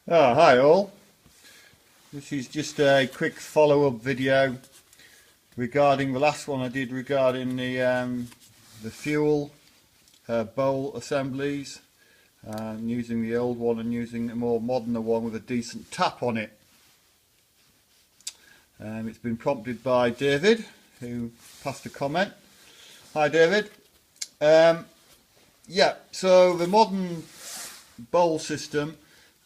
Hi all. This is just a quick follow-up video regarding the last one I did regarding the fuel bowl assemblies, using the old one and using a more modern one with a decent tap on it. It's been prompted by David, who passed a comment. Hi David. Yeah, so the modern bowl system,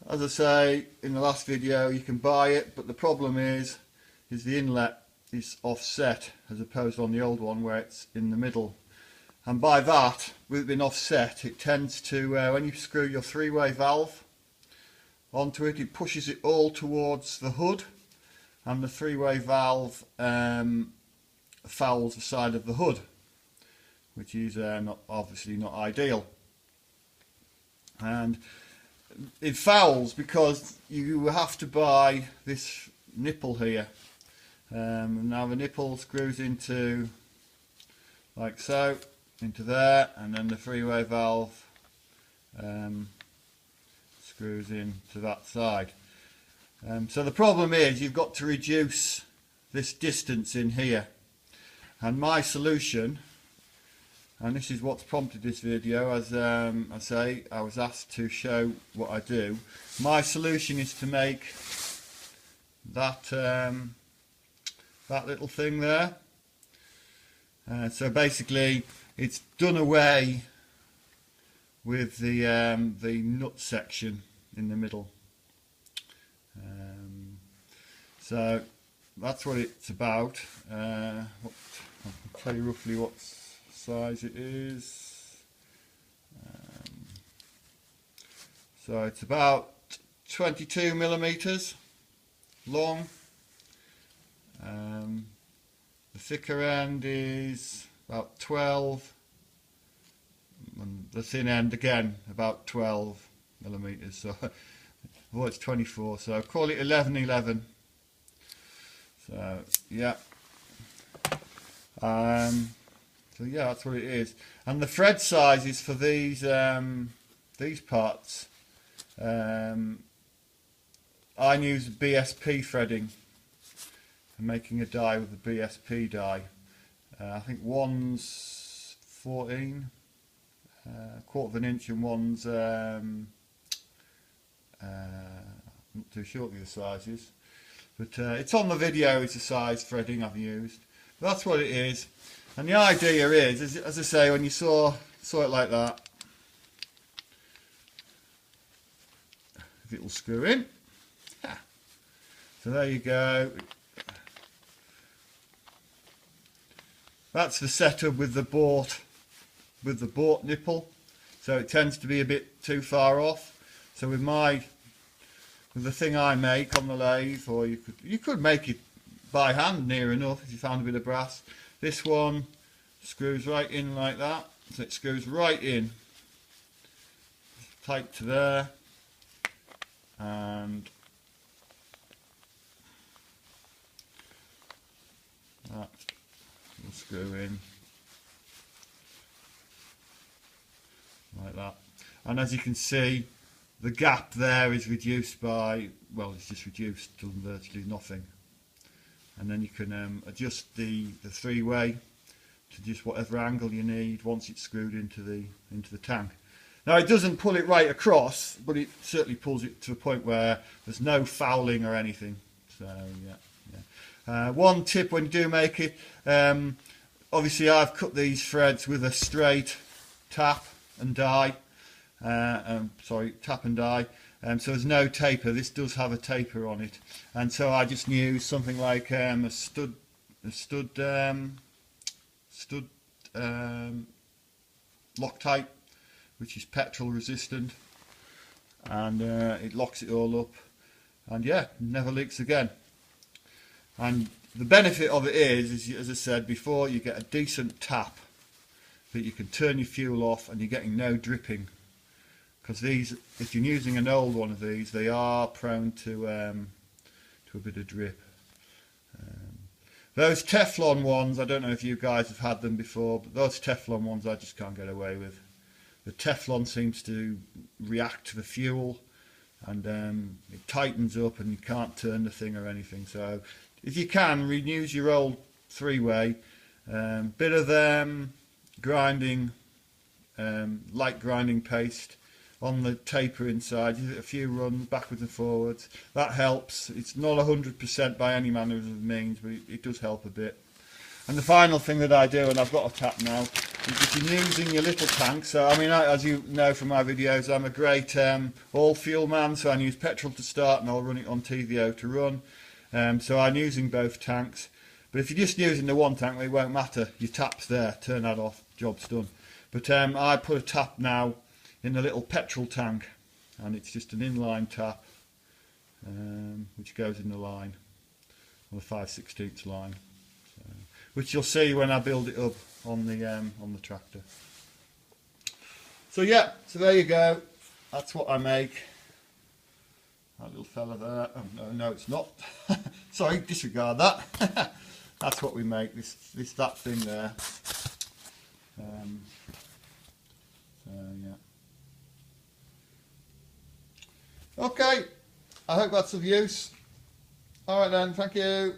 as I say in the last video, you can buy it, but the problem is the inlet is offset as opposed on the old one where it's in the middle. And by that, with it being offset, it tends to, when you screw your three-way valve onto it, it pushes it all towards the hood, and the three-way valve fouls the side of the hood, which is obviously not ideal. And it fouls because you have to buy this nipple here. Now the nipple screws into, like so, into there, and then the three-way valve screws in to that side. So the problem is you've got to reduce this distance in here, and my solution, and this is what's prompted this video, as I say, I was asked to show what I do. My solution is to make that that little thing there. So basically, it's done away with the nut section in the middle. So that's what it's about. I'll tell you roughly what size it is. So it's about 22 millimeters long. The thicker end is about 12, and the thin end again about 12 millimeters. So well, it's 24, so call it 11-11. So yeah. So yeah, that's what it is. And the thread sizes for these parts, I use BSP threading. I'm making a die with the BSP die. I think one's 14, quarter of an inch, and one's I'm not too sure of the sizes, but it's on the video. It's the size threading I've used. But that's what it is. And the idea is, as I say, when you saw it like that, if it will screw in. So there you go. That's the setup with the bought nipple. So it tends to be a bit too far off. So with the thing I make on the lathe, or you could make it by hand near enough if you found a bit of brass. This one screws right in like that, so it screws right in, tight to there, and that will screw in like that. And as you can see, the gap there is reduced by, well, it's just reduced to virtually nothing. And then you can adjust the three-way to just whatever angle you need once it's screwed into the tank. Now it doesn't pull it right across, but it certainly pulls it to a point where there's no fouling or anything. So yeah. One tip when you do make it, obviously I've cut these threads with a straight tap and die. Tap and die. So there's no taper. This does have a taper on it, and so I just use something like a stud Loctite, which is petrol resistant, and it locks it all up, and yeah, never leaks again. And the benefit of it is, as I said before, you get a decent tap that you can turn your fuel off, and you're getting no dripping. Because these, if you're using an old one of these, they are prone to a bit of drip. Those Teflon ones, I don't know if you guys have had them before, but those Teflon ones I just can't get away with. The Teflon seems to react to the fuel and it tightens up and you can't turn the thing or anything. So if you can, reuse your old three-way. Bit of grinding, light grinding paste on the taper inside, a few runs backwards and forwards. That helps. It's not 100% by any manner of means, but it does help a bit. And the final thing that I do, and I've got a tap now, is if you're using your little tank. So I mean, as you know from my videos, I'm a great all fuel man, so I use petrol to start and I'll run it on TVO to run. So I'm using both tanks. But if you're just using the one tank, well, it won't matter. Your tap's there, turn that off, job's done. But I put a tap now in the little petrol tank, and it's just an inline tap which goes in the line, on the 5/16 line, so, which you'll see when I build it up on the tractor. So yeah, so there you go. That's what I make. That little fella there. Oh no, it's not. Sorry, disregard that. That's what we make. That thing there. So yeah. Okay, I hope that's of use. Alright then, thank you.